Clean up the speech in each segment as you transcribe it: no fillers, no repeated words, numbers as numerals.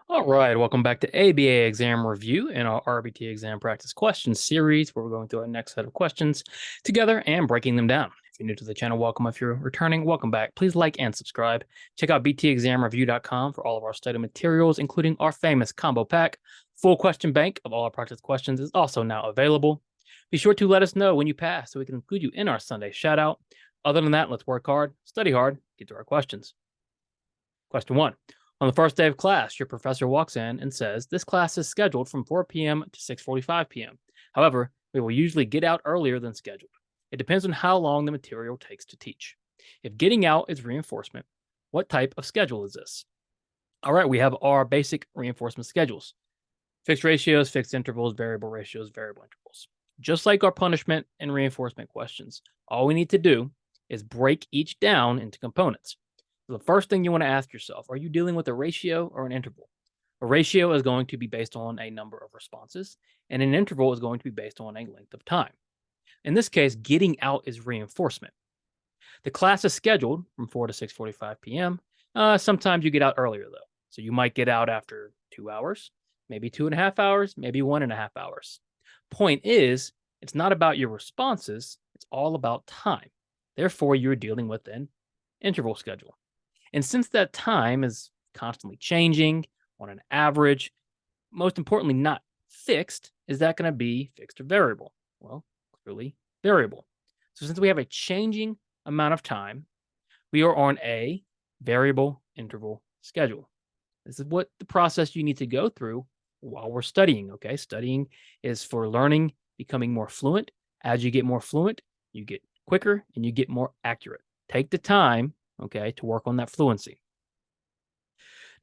All right, welcome back to ABA exam review and our RBT exam practice questions series, where we're going through our next set of questions together and breaking them down. If you're new to the channel, welcome. If you're returning, welcome back. Please like and subscribe. Check out btexamreview.com for all of our study materials, including our famous combo pack. Full question bank of all our practice questions is also now available. Be sure to let us know when you pass so we can include you in our Sunday shout out. Other than that, let's work hard, study hard, get to our questions. Question 1. On the first day of class, your professor walks in and says, "This class is scheduled from 4 p.m. to 6:45 p.m. However, we will usually get out earlier than scheduled. It depends on how long the material takes to teach. If getting out is reinforcement, what type of schedule is this?" All right, we have our basic reinforcement schedules. Fixed ratios, fixed intervals, variable ratios, variable intervals. Just like our punishment and reinforcement questions, all we need to do is break each down into components. The first thing you want to ask yourself, are you dealing with a ratio or an interval? A ratio is going to be based on a number of responses, and an interval is going to be based on a length of time. In this case, getting out is reinforcement. The class is scheduled from 4 to 6:45 p.m. Sometimes you get out earlier, though. So you might get out after 2 hours, maybe 2.5 hours, maybe 1.5 hours. Point is, it's not about your responses, it's all about time. Therefore, you're dealing with an interval schedule. And since that time is constantly changing on an average, most importantly, not fixed, is that going to be fixed or variable? Well, clearly variable. So since we have a changing amount of time, we are on a variable interval schedule. This is what the process you need to go through while we're studying, okay? Studying is for learning, becoming more fluent. As you get more fluent, you get quicker and you get more accurate. Take the time, okay, to work on that fluency.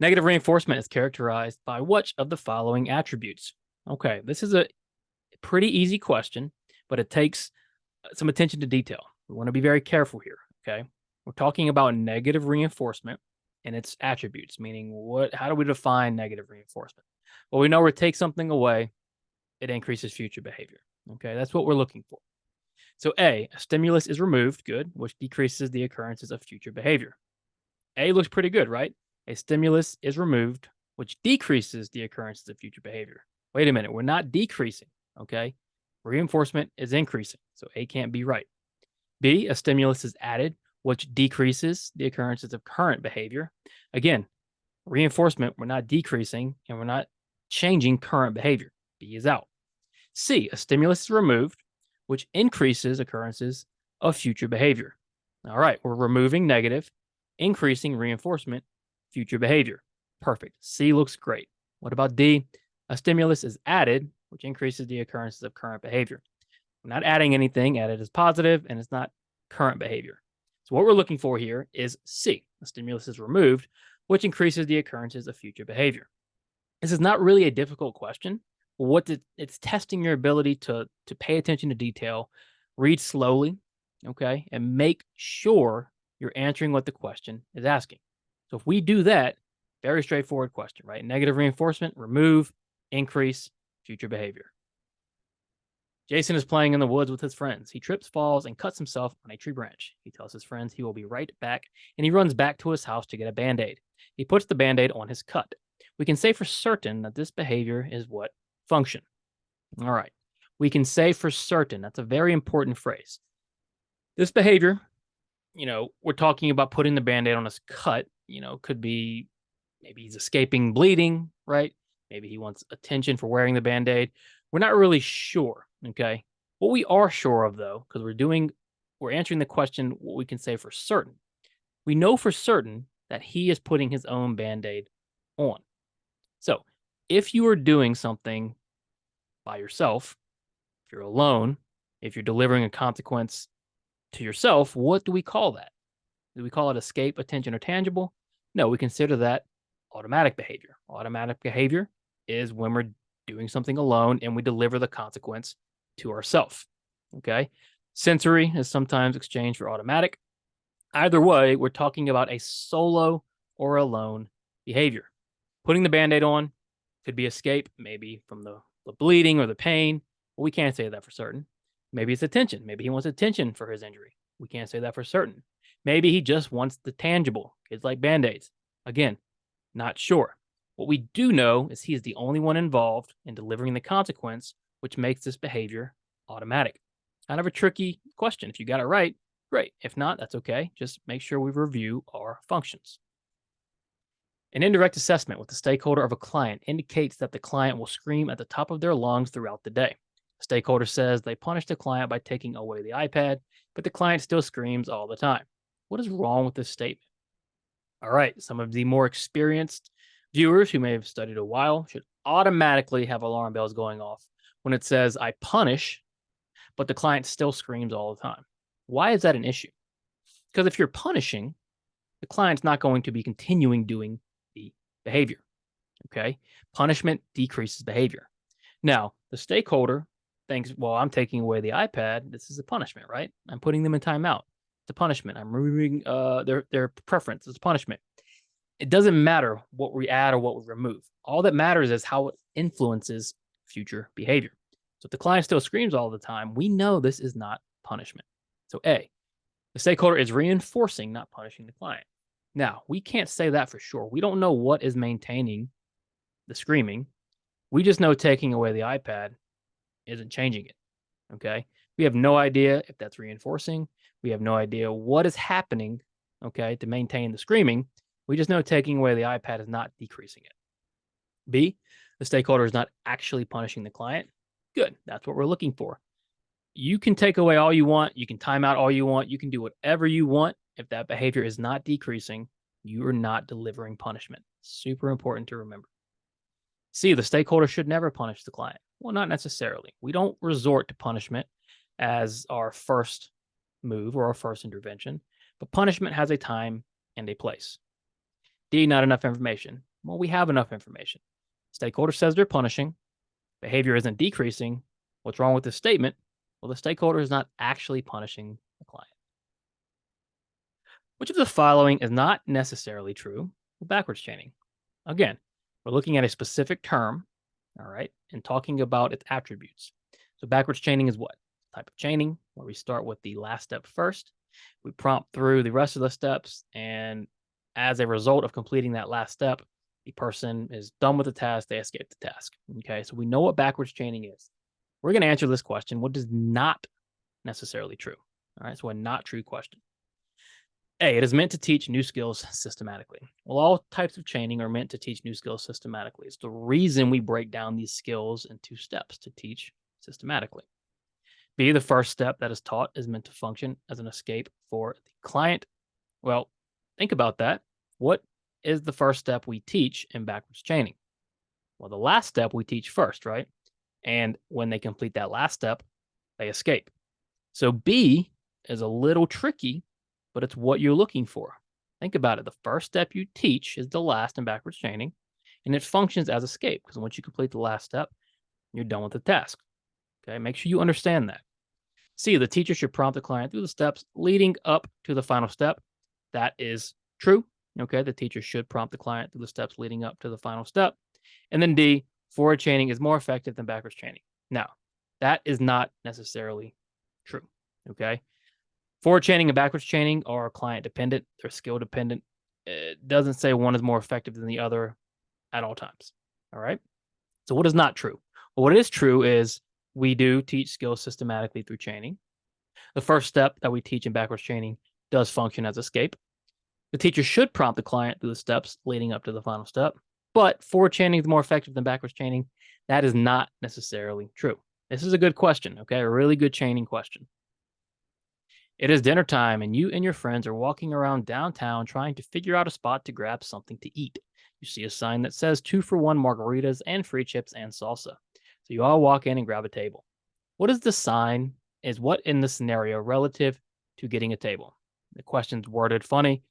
Negative reinforcement is characterized by which of the following attributes? Okay, this is a pretty easy question, but it takes some attention to detail. We want to be very careful here, okay? We're talking about negative reinforcement and its attributes, meaning how do we define negative reinforcement? Well, we know where it takes something away, it increases future behavior. Okay, that's what we're looking for. So a stimulus is removed, good, which decreases the occurrences of future behavior. A looks pretty good, right? A stimulus is removed, which decreases the occurrences of future behavior. Wait a minute, we're not decreasing, okay? Reinforcement is increasing, so A can't be right. B, a stimulus is added, which decreases the occurrences of current behavior. Again, reinforcement, we're not decreasing and we're not changing current behavior. B is out. C, a stimulus is removed, which increases occurrences of future behavior. All right, we're removing negative, increasing reinforcement, future behavior. Perfect. C looks great. What about D? A stimulus is added, which increases the occurrences of current behavior. We're not adding anything, added is positive, and it's not current behavior. So what we're looking for here is C. A stimulus is removed, which increases the occurrences of future behavior. This is not really a difficult question. It's testing your ability to pay attention to detail, read slowly, okay, and make sure you're answering what the question is asking. So if we do that, very straightforward question, right? Negative reinforcement, remove, increase, future behavior. Jason is playing in the woods with his friends. He trips, falls, and cuts himself on a tree branch. He tells his friends he will be right back, and he runs back to his house to get a Band-Aid. He puts the Band-Aid on his cut. We can say for certain that this behavior is what? Function. All right. We can say for certain. That's a very important phrase. This behavior, we're talking about putting the Band-Aid on his cut, could be maybe he's escaping bleeding, right? Maybe he wants attention for wearing the Band-Aid. We're not really sure, okay? What we are sure of, though, because we're answering the question, what we can say for certain. We know for certain that he is putting his own Band-Aid on. So if you are doing something by yourself, if you're alone, if you're delivering a consequence to yourself, what do we call that? Do we call it escape, attention, or tangible? No, we consider that automatic behavior. Automatic behavior is when we're doing something alone and we deliver the consequence to ourselves. Okay? Sensory is sometimes exchanged for automatic. Either way, we're talking about a solo or alone behavior. Putting the Band-Aid on could be escape, maybe from the bleeding or the pain. But we can't say that for certain. Maybe it's attention. Maybe he wants attention for his injury. We can't say that for certain. Maybe he just wants the tangible. Kids like Band-Aids. Again, not sure. What we do know is he is the only one involved in delivering the consequence, which makes this behavior automatic. Kind of a tricky question. If you got it right, great. If not, that's okay. Just make sure we review our functions. An indirect assessment with the stakeholder of a client indicates that the client will scream at the top of their lungs throughout the day. The stakeholder says they punish the client by taking away the iPad, but the client still screams all the time. What is wrong with this statement? All right, some of the more experienced viewers who may have studied a while should automatically have alarm bells going off when it says, I punish, but the client still screams all the time. Why is that an issue? Because if you're punishing, the client's not going to be continuing doing the behavior. Okay. Punishment decreases behavior. Now, the stakeholder thinks, well, I'm taking away the iPad. This is a punishment, right? I'm putting them in timeout. It's a punishment. I'm removing their preference. It's a punishment. It doesn't matter what we add or what we remove. All that matters is how it influences future behavior. So if the client still screams all the time, we know this is not punishment. So A, the stakeholder is reinforcing, not punishing the client. Now, we can't say that for sure. We don't know what is maintaining the screaming. We just know taking away the iPad isn't changing it. Okay. We have no idea if that's reinforcing. We have no idea what is happening, okay, to maintain the screaming. We just know taking away the iPad is not decreasing it. B, the stakeholder is not actually punishing the client. Good. That's what we're looking for. You can take away all you want. You can time out all you want. You can do whatever you want. If that behavior is not decreasing, you are not delivering punishment. Super important to remember. C, the stakeholder should never punish the client. Well, not necessarily. We don't resort to punishment as our first move or our first intervention, but punishment has a time and a place. D, not enough information. Well, we have enough information. Stakeholder says they're punishing. Behavior isn't decreasing. What's wrong with this statement? Well, the stakeholder is not actually punishing the client. Which of the following is not necessarily true with backwards chaining? Again, we're looking at a specific term, all right, and talking about its attributes. So backwards chaining is what? Type of chaining where we start with the last step first. We prompt through the rest of the steps, and as a result of completing that last step, the person is done with the task, they escape the task. Okay, so we know what backwards chaining is. We're going to answer this question. What is not necessarily true? All right, so a not true question. A, it is meant to teach new skills systematically. Well, all types of chaining are meant to teach new skills systematically. It's the reason we break down these skills into steps to teach systematically. B, the first step that is taught is meant to function as an escape for the client. Well, think about that. What is the first step we teach in backwards chaining? Well, the last step we teach first, right? And when they complete that last step, they escape. So B is a little tricky, but it's what you're looking for. Think about it. The first step you teach is the last in backwards chaining, and it functions as escape because once you complete the last step, you're done with the task. Okay, make sure you understand that. C, the teacher should prompt the client through the steps leading up to the final step. That is true. Okay, the teacher should prompt the client through the steps leading up to the final step. And then D, forward chaining is more effective than backwards chaining. Now, that is not necessarily true. Okay, forward chaining and backwards chaining are client dependent. They're skill dependent. It doesn't say one is more effective than the other at all times. All right. So what is not true? Well, what is true is we do teach skills systematically through chaining. The first step that we teach in backwards chaining does function as escape. The teacher should prompt the client through the steps leading up to the final step. But forward chaining is more effective than backwards chaining. That is not necessarily true. This is a good question, okay? A really good chaining question. It is dinner time, and you and your friends are walking around downtown trying to figure out a spot to grab something to eat. You see a sign that says 2-for-1 margaritas and free chips and salsa. So you all walk in and grab a table. What is the sign? Is what in the scenario relative to getting a table? The question's worded funny.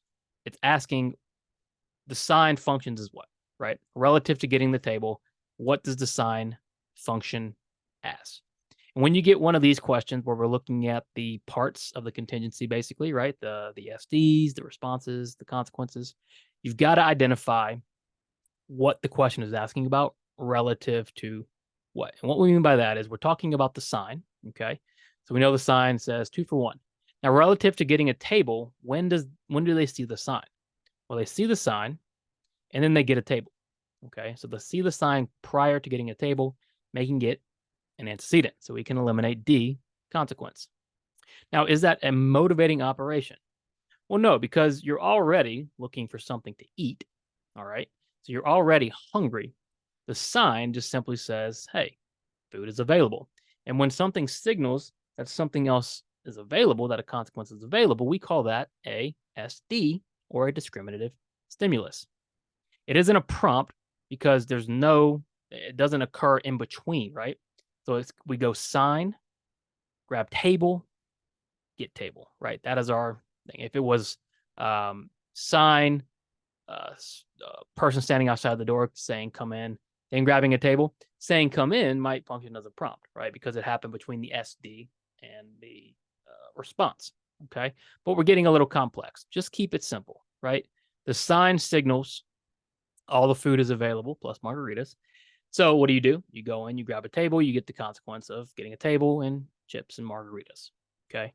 It's asking the sign functions as what, right? Relative to getting the table, what does the sign function as? And when you get one of these questions where we're looking at the parts of the contingency, basically, right? The SDs, the responses, the consequences, you've got to identify what the question is asking about relative to what. And what we mean by that is we're talking about the sign, okay? So we know the sign says 2-for-1. Now, relative to getting a table, when do they see the sign? Well, they see the sign, and then they get a table, Okay, so they see the sign prior to getting a table, making it an antecedent. So we can eliminate D, consequence. Now, is that a motivating operation? Well, no, because you're already looking for something to eat. All right. So you're already hungry. The sign just simply says, hey, food is available. And when something signals that something else is available, that a consequence is available, we call that a SD, or a discriminative stimulus. It isn't a prompt because it doesn't occur in between, right? So we go sign, grab table, get table, right? That is our thing. If it was sign, person standing outside the door saying come in, then grabbing a table, saying come in might function as a prompt, right? Because it happened between the SD and the response. Okay. But we're getting a little complex. Just keep it simple, right? The sign signals all the food is available plus margaritas. So what do? You go in, you grab a table, you get the consequence of getting a table and chips and margaritas. Okay.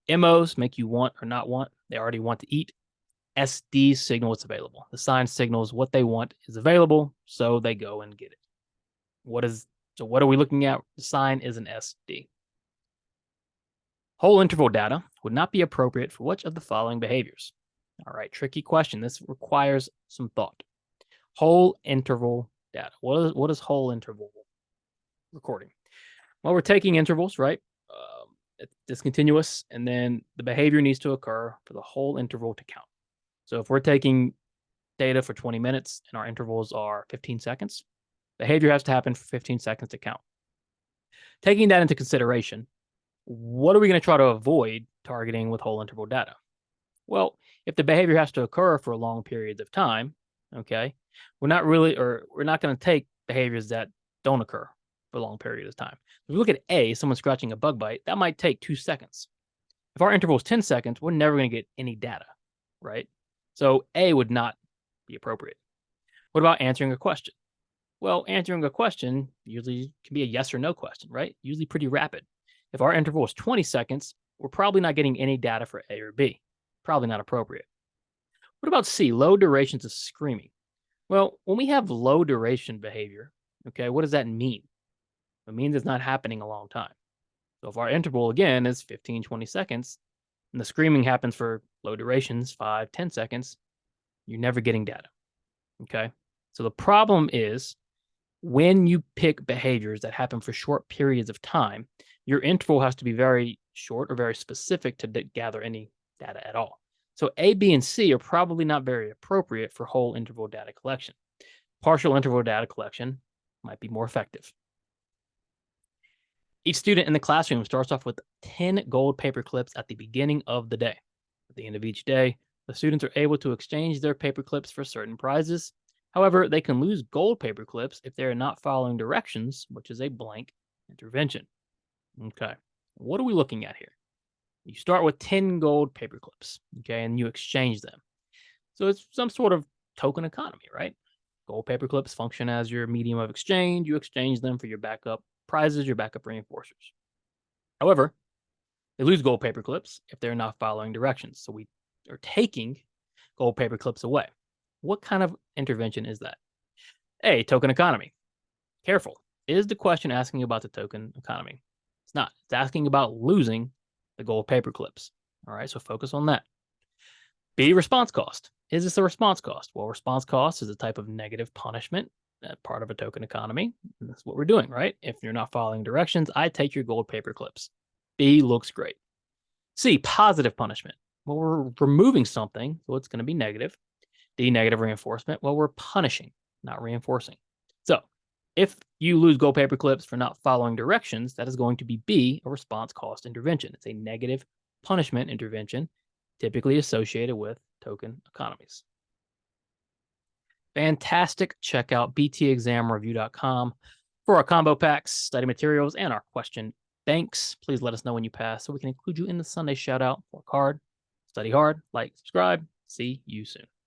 MOs make you want or not want. They already want to eat. SD signal what's available. The sign signals what they want is available, so they go and get it. What are we looking at? The sign is an SD. Whole interval data would not be appropriate for which of the following behaviors? All right, tricky question. This requires some thought. Whole interval data. What is whole interval recording? Well, we're taking intervals, right? It's discontinuous, and then the behavior needs to occur for the whole interval to count. So if we're taking data for 20 minutes and our intervals are 15 seconds, behavior has to happen for 15 seconds to count. Taking that into consideration, what are we going to try to avoid targeting with whole interval data? Well, if the behavior has to occur for long periods of time, okay, we're not going to take behaviors that don't occur for long periods of time. If we look at A, someone scratching a bug bite, that might take 2 seconds. If our interval is 10 seconds, we're never going to get any data, right? So A would not be appropriate. What about answering a question? Well, answering a question usually can be a yes or no question, right? Usually pretty rapid. If our interval is 20 seconds, we're probably not getting any data for A or B. Probably not appropriate. What about C, low durations of screaming? Well, when we have low duration behavior, okay, what does that mean? It means it's not happening a long time. So if our interval, again, is 15, 20 seconds, and the screaming happens for low durations, 5, 10 seconds, you're never getting data, okay? So the problem is when you pick behaviors that happen for short periods of time, your interval has to be very short or very specific to gather any data at all. So A, B, and C are probably not very appropriate for whole interval data collection. Partial interval data collection might be more effective. Each student in the classroom starts off with 10 gold paper clips at the beginning of the day. At the end of each day, the students are able to exchange their paper clips for certain prizes. However, they can lose gold paper clips if they are not following directions, which is a blank intervention. Okay, what are we looking at here? You start with 10 gold paper clips, okay, and you exchange them. So it's some sort of token economy, right? Gold paper clips function as your medium of exchange. You exchange them for your backup prizes, your backup reinforcers. However, they lose gold paper clips if they're not following directions. So we are taking gold paper clips away. What kind of intervention is that? A, token economy. Careful. Is the question asking about the token economy? It's not. It's asking about losing the gold paper clips. All right, so focus on that. B, response cost. Is this a response cost? Well, response cost is a type of negative punishment, part of a token economy. And that's what we're doing, right? If you're not following directions, I take your gold paper clips. B, looks great. C, positive punishment. Well, we're removing something, so it's going to be negative. D, negative reinforcement. Well, we're punishing, not reinforcing. So if you lose gold paper clips for not following directions, that is going to be B, a response cost intervention. It's a negative punishment intervention, typically associated with token economies. Fantastic. Check out btexamreview.com for our combo packs, study materials, and our question banks. Please let us know when you pass so we can include you in the Sunday shout out. Work hard, study hard, like, subscribe. See you soon.